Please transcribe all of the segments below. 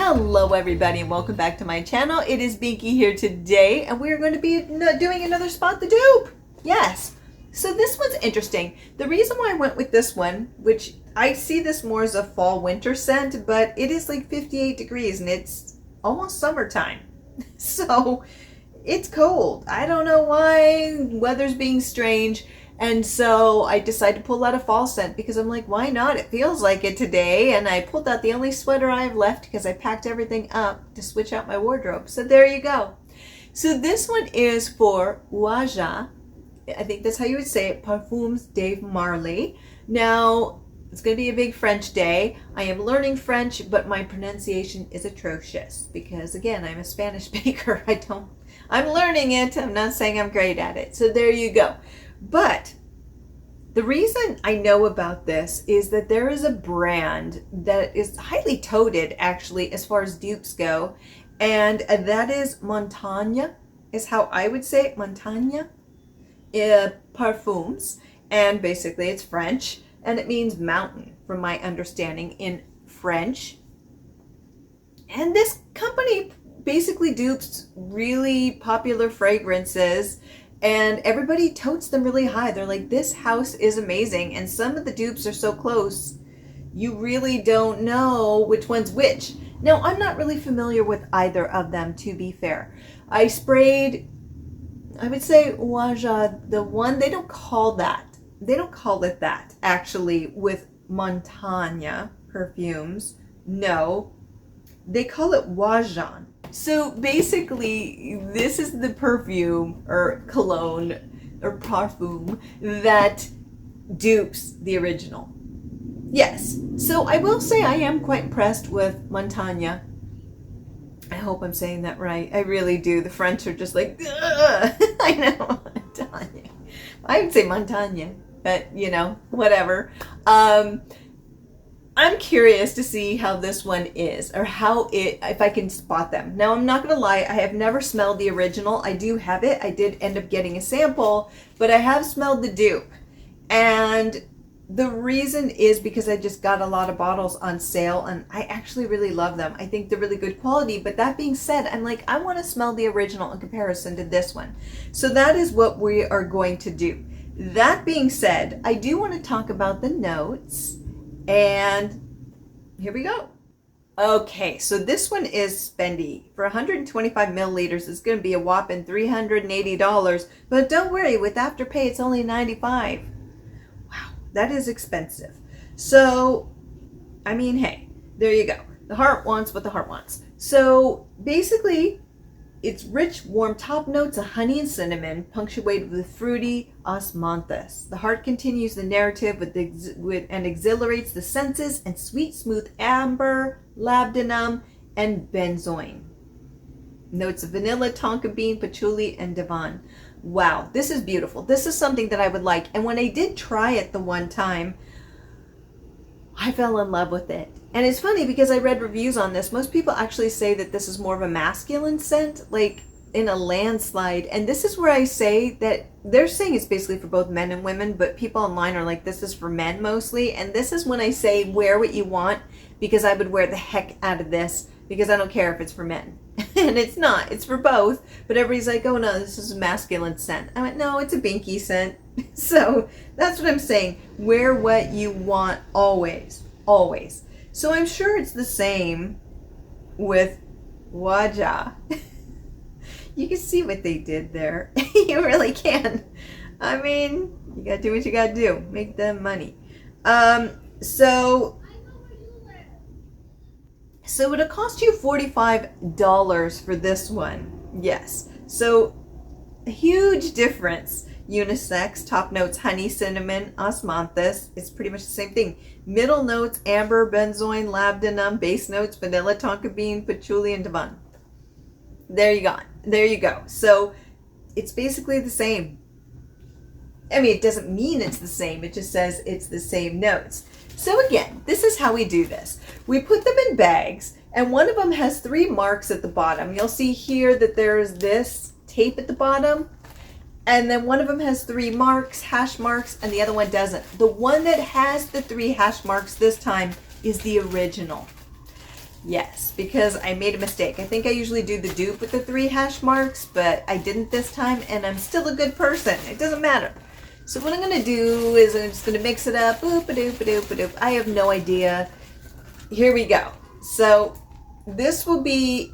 Hello everybody and welcome back to my channel. It is Binky here today and we're going to be doing another Spot the Dupe. Yes. So this one's interesting. The reason why I went with this one, which I see this more as a fall winter scent, but it is like 58 degrees and it's almost summertime. So it's cold. I don't know why. Weather's being strange. And so I decided to pull out a fall scent because I'm like, why not? It feels like it today. And I pulled out the only sweater I have left because I packed everything up to switch out my wardrobe. So there you go. So this one is for Wajan. I think that's how you would say it. Parfums Dave Marley. Now, it's going to be a big French day. I am learning French, but my pronunciation is atrocious because, again, I'm a Spanish speaker. I'm learning it. I'm not saying I'm great at it. So there you go. But the reason I know about this is that there is a brand that is highly touted, actually, as far as dupes go. And that is Montagne, is how I would say it. Montagne. Parfums. And basically it's French. And it means mountain, from my understanding, in French. And this company basically dupes really popular fragrances. And everybody totes them really high. They're like, this house is amazing. And some of the dupes are so close, you really don't know which one's which. Now, I'm not really familiar with either of them, to be fair. I sprayed, I would say, Wajan, the one, they don't call it that, actually, with Montagne perfumes. No, they call it Wajan. So basically, this is the perfume or cologne or parfum that dupes the original. Yes. So I will say I am quite impressed with Montagne. I hope I'm saying that right. I really do. The French are just like, ugh. I know, Montagne. I would say Montagne, but you know, whatever. I'm curious to see how this one is, or if I can spot them. Now, I'm not going to lie, I have never smelled the original. I do have it. I did end up getting a sample, but I have smelled the dupe. And the reason is because I just got a lot of bottles on sale, and I actually really love them. I think they're really good quality, but that being said, I'm like, I want to smell the original in comparison to this one. So that is what we are going to do. That being said, I do want to talk about the notes. And here we go. Okay, so this one is spendy. For 125 milliliters, it's going to be a whopping $380. But don't worry, with Afterpay, it's only $95. Wow, that is expensive. So, I mean, hey, there you go. The heart wants what the heart wants. So, basically, it's rich, warm top notes of honey and cinnamon, punctuated with fruity osmanthus. The heart continues the narrative and exhilarates the senses, and sweet, smooth amber, labdanum, and benzoin. Notes of vanilla, tonka bean, patchouli, and divan. Wow, this is beautiful. This is something that I would like. And when I did try it the one time, I fell in love with it. And it's funny because I read reviews on this. Most people actually say that this is more of a masculine scent, like in a landslide. And this is where I say that they're saying it's basically for both men and women, but people online are like, this is for men mostly. And this is when I say wear what you want, because I would wear the heck out of this because I don't care if it's for men. And it's not. It's for both. But everybody's like, oh no, this is a masculine scent. I went, no, it's a binky scent. So that's what I'm saying. Wear what you want always. Always. So I'm sure it's the same with Wajan. You can see what they did there. You really can. I mean, you gotta do what you gotta do. Make them money. So it'll cost you $45 for this one. Yes. So a huge difference. Unisex, top notes, honey, cinnamon, osmanthus. It's pretty much the same thing. Middle notes, amber, benzoin, labdanum. Base notes, vanilla, tonka bean, patchouli, and divan. There you go. There you go. So it's basically the same. I mean, it doesn't mean it's the same. It just says it's the same notes. So again, this is how we do this. We put them in bags, and one of them has 3 marks at the bottom. You'll see here that there's this tape at the bottom. And then one of them has 3 marks, hash marks, and the other one doesn't. The one that has the 3 hash marks this time is the original. Yes, because I made a mistake. I think I usually do the dupe with the 3 hash marks, but I didn't this time, and I'm still a good person. It doesn't matter. So what I'm going to do is I'm just going to mix it up. Boop-a-doop-a-doop-a-doop. I have no idea. Here we go. So this will be,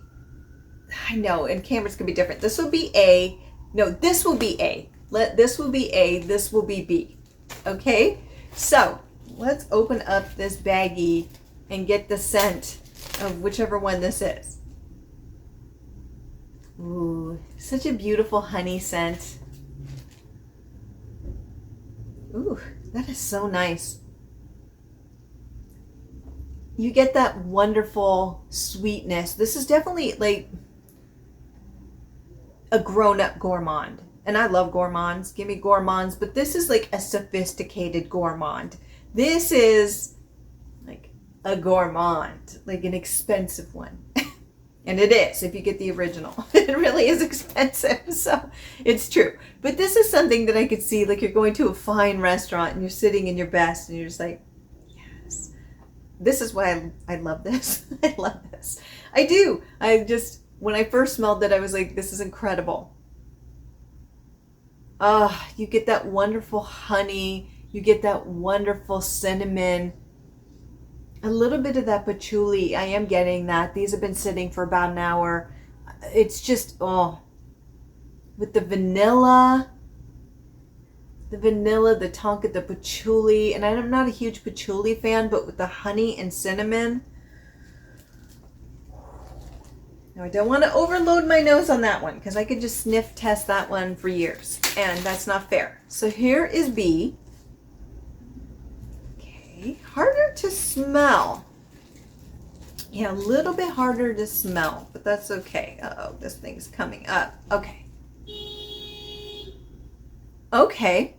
I know, and cameras can be different. This will be A. No, this will be A. This will be A. This will be B. Okay? So let's open up this baggie and get the scent of whichever one this is. Ooh, such a beautiful honey scent. Ooh, that is so nice. You get that wonderful sweetness. This is definitely like a grown-up gourmand. And I love gourmands. Give me gourmands. But this is like a sophisticated gourmand. This is like a gourmand. Like an expensive one. And it is, if you get the original. It really is expensive, so it's true. But this is something that I could see, like you're going to a fine restaurant and you're sitting in your best and you're just like, yes. This is why I love this. I love this. I do. When I first smelled it, I was like, this is incredible. You get that wonderful honey. You get that wonderful cinnamon. A little bit of that patchouli. I am getting that. These have been sitting for about an hour. It's just, with the vanilla, the tonka, the patchouli. And I'm not a huge patchouli fan, but with the honey and cinnamon. Now, I don't want to overload my nose on that one because I could just sniff test that one for years. And that's not fair. So here is B. Harder to smell. Yeah, a little bit harder to smell, but that's okay. Uh-oh, this thing's coming up. Okay. Okay.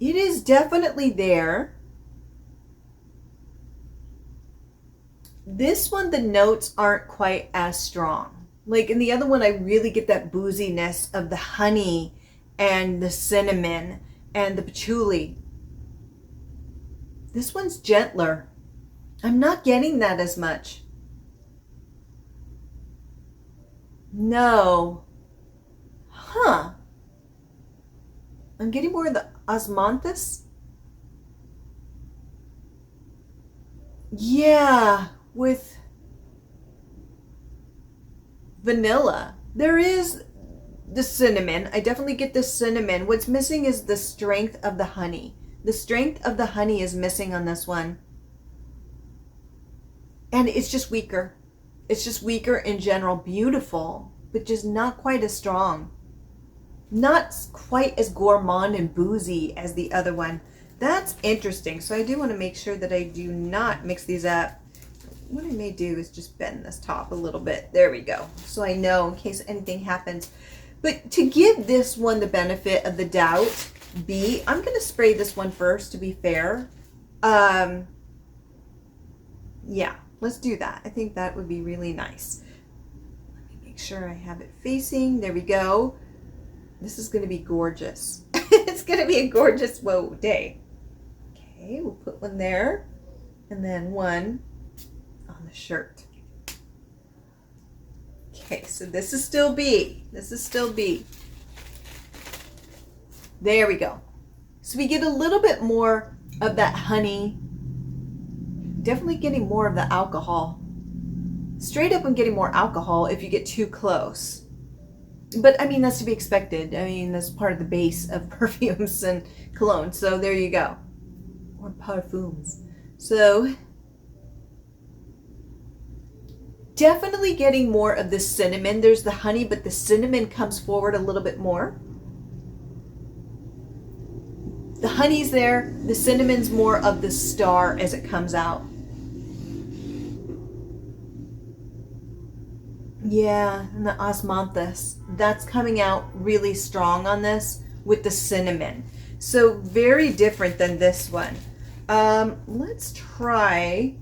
It is definitely there. This one, the notes aren't quite as strong. Like in the other one, I really get that booziness of the honey and the cinnamon and the patchouli. This one's gentler. I'm not getting that as much. No. Huh. I'm getting more of the osmanthus. Yeah, with vanilla. There is the cinnamon. I definitely get the cinnamon. What's missing is the strength of the honey. The strength of the honey is missing on this one. And it's just weaker. It's just weaker in general. Beautiful, but just not quite as strong. Not quite as gourmand and boozy as the other one. That's interesting. So I do want to make sure that I do not mix these up. What I may do is just bend this top a little bit. There we go. So I know in case anything happens. But to give this one the benefit of the doubt, B, I'm going to spray this one first to be fair. Yeah, let's do that. I think that would be really nice. Let me make sure I have it facing. There we go. This is going to be gorgeous. It's going to be a gorgeous, day. Okay, we'll put one there. And then one on the shirt. Okay, so this is still B. This is still B. There we go. So we get a little bit more of that honey. Definitely getting more of the alcohol. Straight up I'm getting more alcohol if you get too close. But I mean, that's to be expected. I mean, that's part of the base of perfumes and cologne. So there you go. Or parfums. So definitely getting more of the cinnamon. There's the honey, but the cinnamon comes forward a little bit more. The honey's there, the cinnamon's more of the star as it comes out. Yeah, and the osmanthus, that's coming out really strong on this with the cinnamon. So very different than this one. Let's try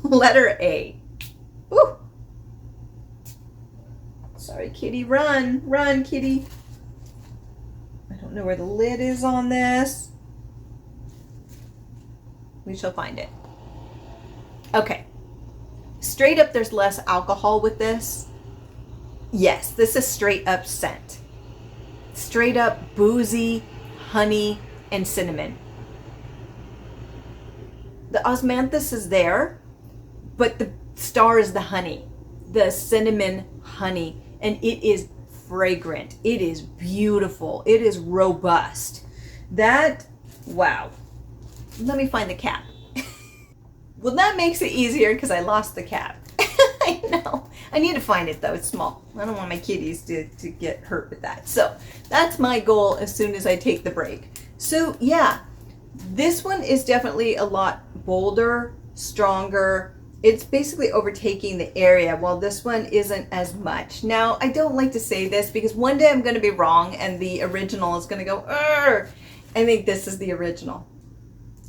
letter A. Ooh. Sorry, kitty, run, run, kitty. I don't know where the lid is on this. We shall find it. Okay. Straight up, there's less alcohol with this. Yes, this is straight up scent. Straight up boozy, honey, and cinnamon. The osmanthus is there, but the star is the honey, the cinnamon honey, and it is fragrant. It is beautiful. It is robust. That, wow. Let me find the cap. Well, that makes it easier because I lost the cap. I know. I need to find it though. It's small. I don't want my kitties to get hurt with that. So that's my goal as soon as I take the break. So yeah, this one is definitely a lot bolder, stronger. It's basically overtaking the area, while this one isn't as much. Now, I don't like to say this because one day I'm going to be wrong and the original is going to go, "Urgh." I think this is the original.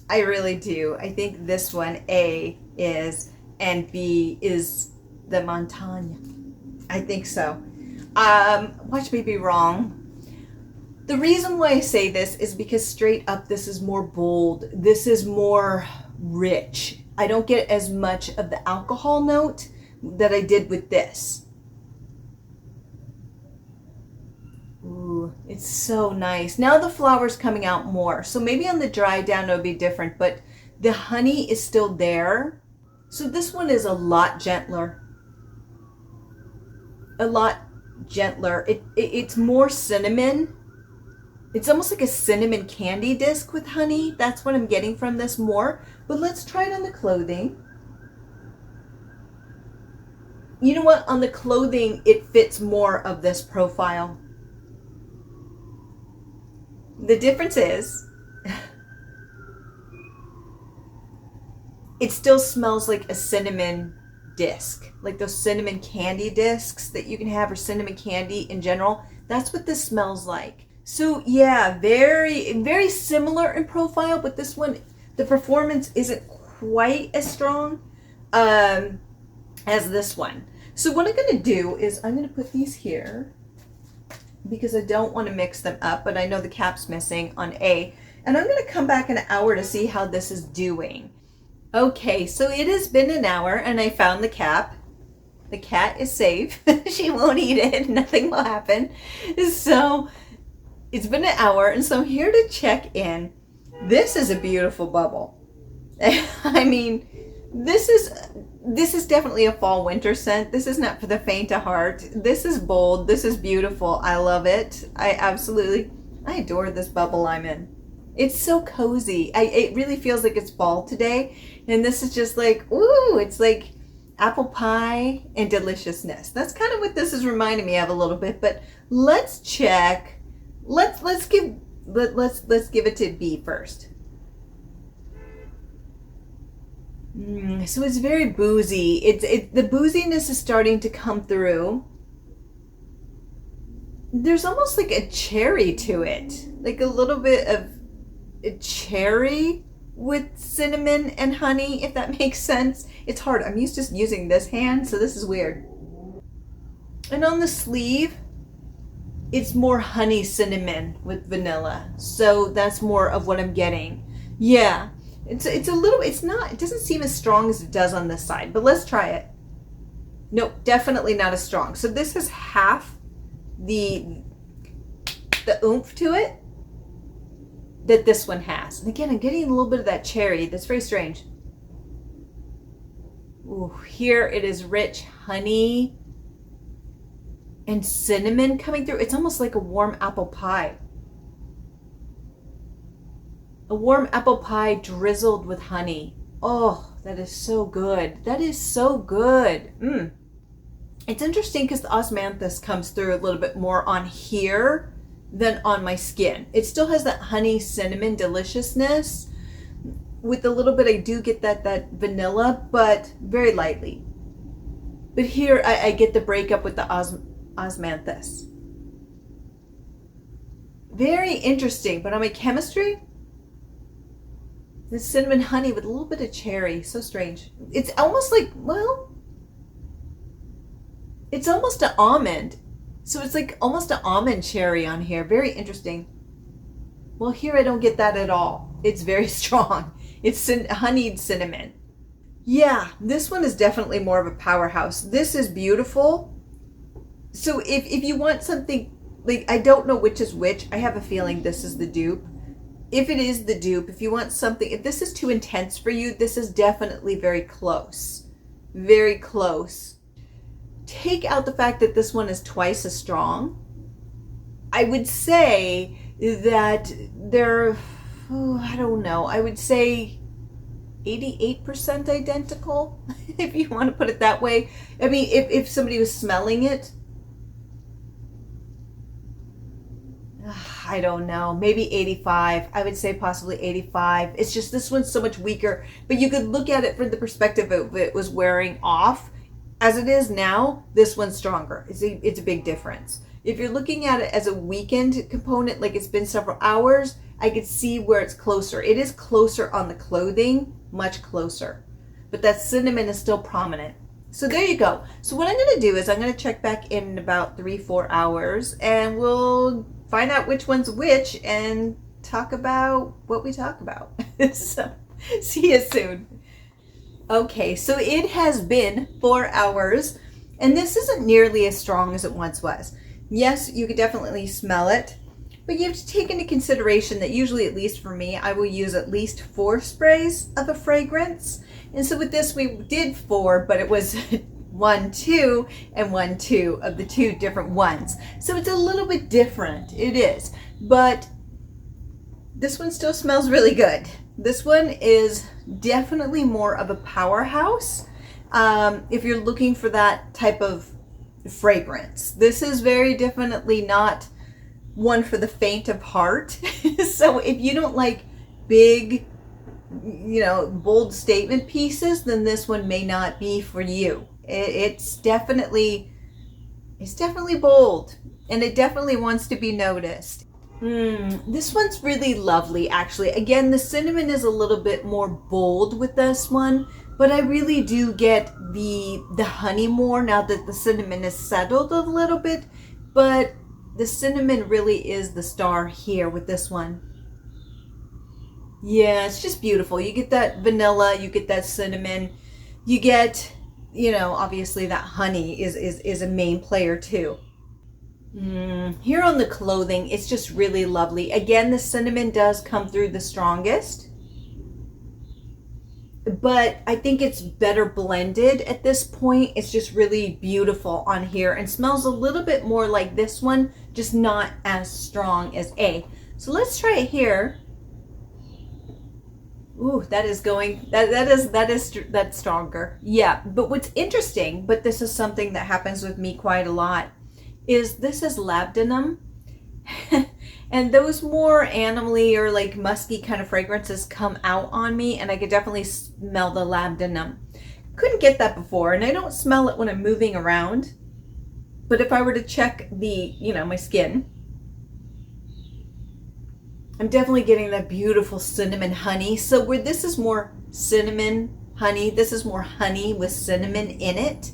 I really do. I think this one, A, is, and B is the Montagne. I think so. Watch me be wrong. The reason why I say this is because straight up, this is more bold. This is more rich. I don't get as much of the alcohol note that I did with this. Ooh, it's so nice. Now the flower's coming out more. So maybe on the dry down it'll be different, but the honey is still there. So this one is a lot gentler. A lot gentler. It's more cinnamon. It's almost like a cinnamon candy disc with honey. That's what I'm getting from this more. But let's try it on the clothing. You know what? On the clothing, it fits more of this profile. The difference is, it still smells like a cinnamon disc. Like those cinnamon candy discs that you can have, or cinnamon candy in general. That's what this smells like. So yeah, very, very similar in profile, but this one, the performance isn't quite as strong as this one. So what I'm going to do is I'm going to put these here because I don't want to mix them up, but I know the cap's missing on A. And I'm going to come back in an hour to see how this is doing. Okay, so it has been an hour and I found the cap. The cat is safe. She won't eat it. Nothing will happen. So it's been an hour, and so I'm here to check in. This is a beautiful bubble. I mean, this is definitely a fall winter scent. This is not for the faint of heart. This is bold. This is beautiful. I love it. I adore this bubble I'm in. It's so cozy. It really feels like it's fall today, and this is just like, ooh, it's like apple pie and deliciousness. That's kind of what this is reminding me of a little bit. But let's check. Let's give it to B first. So it's very boozy. The booziness is starting to come through. There's almost like a cherry to it, like a little bit of a cherry with cinnamon and honey, if that makes sense. It's hard. I'm used to using this hand, so this is weird. And on the sleeve, it's more honey cinnamon with vanilla. So that's more of what I'm getting. Yeah. It's a little, it doesn't seem as strong as it does on this side, but let's try it. Nope, definitely not as strong. So this has half the oomph to it that this one has. And again, I'm getting a little bit of that cherry. That's very strange. Ooh, here it is rich honey and cinnamon coming through. It's almost like a warm apple pie. A warm apple pie drizzled with honey. Oh, that is so good. That is so good. It's interesting because the osmanthus comes through a little bit more on here than on my skin. It still has that honey cinnamon deliciousness. With a little bit, I do get that vanilla, but very lightly. But here I get the breakup with the osmanthus. Very interesting, but on my chemistry, the cinnamon honey with a little bit of cherry. So strange. It's almost like, well, it's almost an almond. So it's like almost an almond cherry on here. Very interesting. Well, here I don't get that at all. It's very strong. It's honeyed cinnamon. Yeah, this one is definitely more of a powerhouse. This is beautiful. So if you want something, like, I don't know which is which. I have a feeling this is the dupe. If it is the dupe, if you want something, if this is too intense for you, this is definitely very close. Very close. Take out the fact that this one is twice as strong. I would say that they're, I don't know, I would say 88% identical, if you want to put it that way. I mean, if somebody was smelling it, I don't know, maybe 85. I would say possibly 85. It's just this one's so much weaker, but you could look at it from the perspective of it was wearing off. As it is now, this one's stronger. It's a big difference. If you're looking at it as a weakened component, like it's been several hours, I could see where it's closer. It is closer on the clothing, much closer, but that cinnamon is still prominent. So there you go. So what I'm going to do is I'm going to check back in about 3-4 hours, and we'll find out which one's which and talk about what we talk about. So see you soon. Okay, so it has been 4 hours, and this isn't nearly as strong as it once was. Yes, you could definitely smell it, but you have to take into consideration that usually, at least for me, I will use at least 4 sprays of a fragrance. And so with this, we did 4, but it was 1, 2, and 1, 2 of the 2 different ones. So it's a little bit different. It is. But this one still smells really good. This one is definitely more of a powerhouse. If you're looking for that type of fragrance, this is very definitely not one for the faint of heart. So if you don't like big, bold statement pieces, then this one may not be for you. It's definitely bold, and it definitely wants to be noticed. This one's really lovely, actually. Again, the cinnamon is a little bit more bold with this one, but I really do get the honey more now that the cinnamon is settled a little bit, but the cinnamon really is the star here with this one. Yeah, it's just beautiful. You get that vanilla, you get that cinnamon, you get, obviously that honey is a main player too. Here on the clothing, it's just really lovely. Again, the cinnamon does come through the strongest, but I think it's better blended at this point. It's just really beautiful on here and smells a little bit more like this one, just not as strong as A. So let's try it here. Ooh, that's stronger. Yeah, but what's interesting, but this is something that happens with me quite a lot, is this is labdanum. And those more animally or like musky kind of fragrances come out on me, and I could definitely smell the labdanum. Couldn't get that before, and I don't smell it when I'm moving around. But if I were to check the, my skin, I'm definitely getting that beautiful cinnamon honey. So where this is more cinnamon honey, this is more honey with cinnamon in it,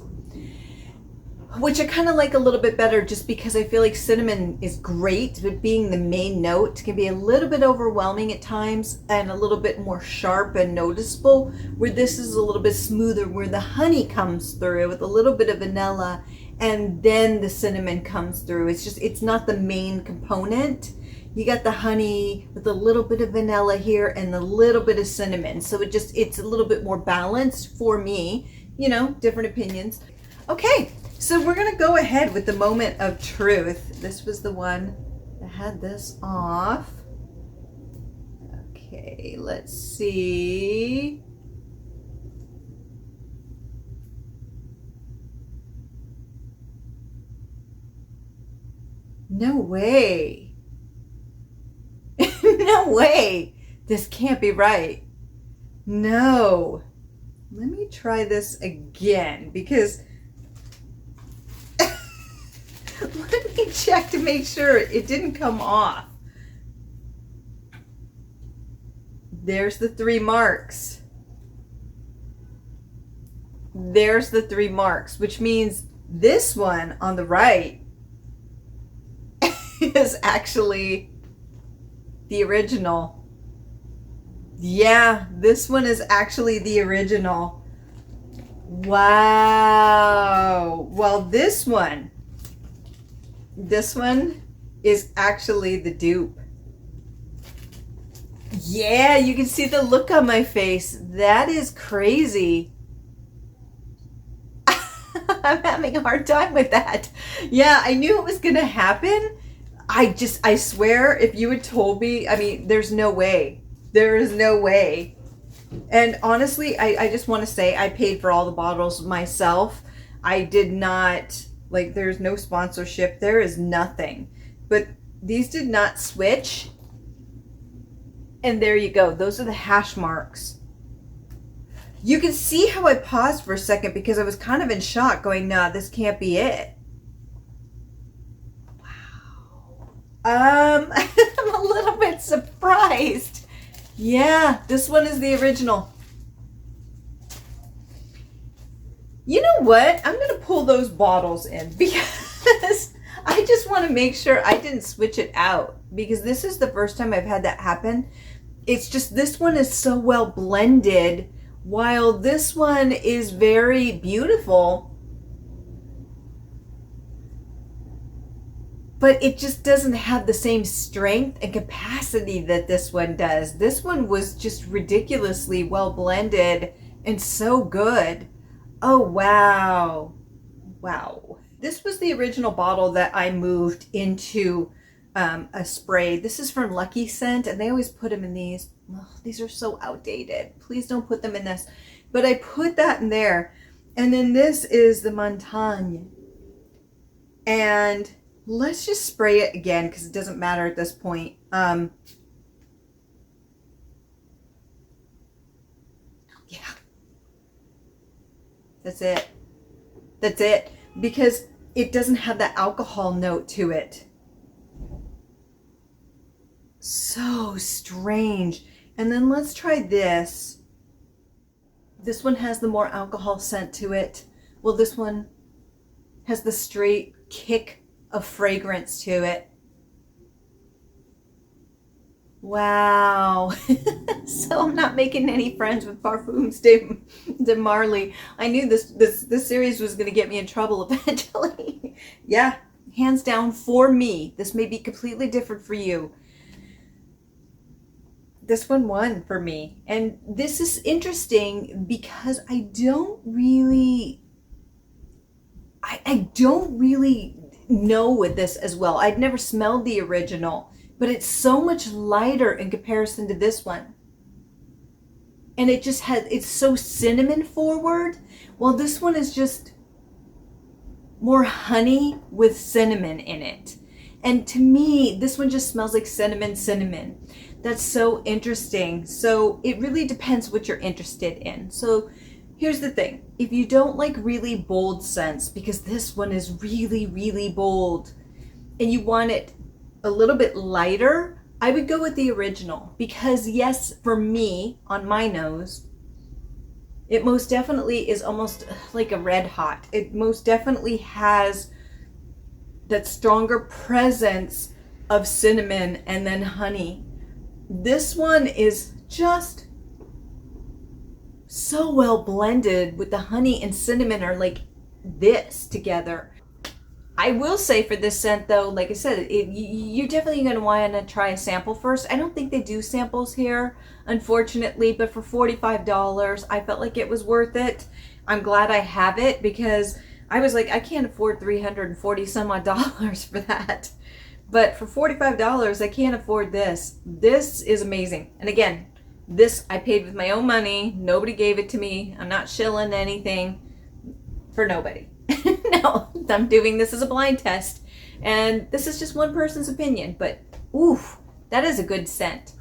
which I kind of like a little bit better, just because I feel like cinnamon is great, but being the main note can be a little bit overwhelming at times and a little bit more sharp and noticeable, where this is a little bit smoother, where the honey comes through with a little bit of vanilla and then the cinnamon comes through. It's not the main component. You got the honey with a little bit of vanilla here and a little bit of cinnamon. So it's a little bit more balanced for me, different opinions. Okay. So we're going to go ahead with the moment of truth. This was the one that had this off. Okay, let's see. No way. No way. This can't be right. No. Let me try this again, because let me check to make sure it didn't come off. There's the 3 marks. There's the 3 marks, which means this one on the right is actually the original. Yeah, this one is actually the original. Wow. Well, this one is actually the dupe. Yeah, you can see the look on my face. That is crazy. I'm having a hard time with that. Yeah, I knew it was gonna happen. I swear, if you had told me, I mean, there's no way. There is no way. And honestly, I just want to say I paid for all the bottles myself. I did not, like, there's no sponsorship. There is nothing. But these did not switch. And there you go. Those are the hash marks. You can see how I paused for a second because I was kind of in shock going, nah, this can't be it. Wow. I'm a little bit surprised. Yeah, this one is the original. You know what? I'm going to pull those bottles in because I just want to make sure I didn't switch it out, because this is the first time I've had that happen. It's just this one is so well blended while this one is very beautiful. But it just doesn't have the same strength and capacity that this one does. This one was just ridiculously well blended and so good. Oh, wow. Wow. This was the original bottle that I moved into a spray. This is from Lucky Scent, and they always put them in these. Oh, these are so outdated. Please don't put them in this. But I put that in there. And then this is the Montagne. And let's just spray it again because it doesn't matter at this point. Yeah. That's it. That's it. Because it doesn't have that alcohol note to it. So strange. And then let's try this. This one has the more alcohol scent to it. Well, this one has the straight kick of fragrance to it. Wow. So I'm not making any friends with Parfums de Marly. I knew this series was going to get me in trouble eventually. Yeah, hands down for me. This may be completely different for you. This one won for me. And this is interesting because I don't really know with this as well. I'd never smelled the original, but it's so much lighter in comparison to this one. And it just has, it's so cinnamon forward, while this one is just more honey with cinnamon in it. And to me, this one just smells like cinnamon. That's so interesting. So it really depends what you're interested in. So here's the thing. If you don't like really bold scents, because this one is really, really bold, and you want it a little bit lighter, I would go with the original. Because yes, for me, on my nose, it most definitely is almost like a red hot. It most definitely has that stronger presence of cinnamon and then honey. This one is just so well blended with the honey and cinnamon are like this together. I will say for this scent though, like I said, you're definitely going to want to try a sample first. I don't think they do samples here, unfortunately, but for $45, I felt like it was worth it. I'm glad I have it because I was like, I can't afford $340 some odd dollars for that. But for $45, I can't afford this. This is amazing. And again, this I paid with my own money. Nobody gave it to me. I'm not shilling anything for nobody. No, I'm doing this as a blind test. And this is just one person's opinion. But, oof, that is a good scent.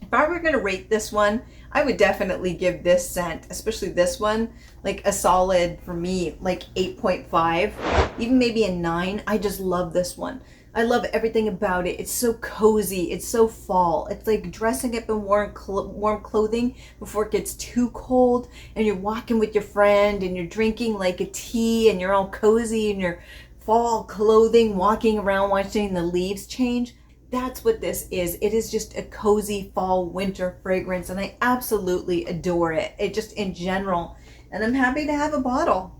If I were going to rate this one, I would definitely give this scent, especially this one, like a solid, for me, like 8.5. Even maybe a 9. I just love this one. I love everything about it. It's so cozy. It's so fall. It's like dressing up in warm clothing before it gets too cold, and you're walking with your friend and you're drinking like a tea and you're all cozy in your fall clothing, walking around watching the leaves change. That's what this is. It is just a cozy fall winter fragrance, and I absolutely adore it. It just in general. And I'm happy to have a bottle.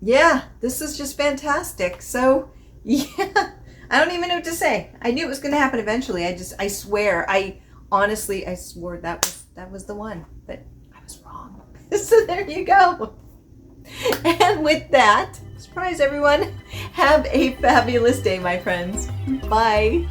Yeah, this is just fantastic. So, yeah, I don't even know what to say. I knew it was going to happen eventually. I swear, I swore that was the one, but I was wrong. So there you go. And with that, surprise everyone. Have a fabulous day, my friends. Bye.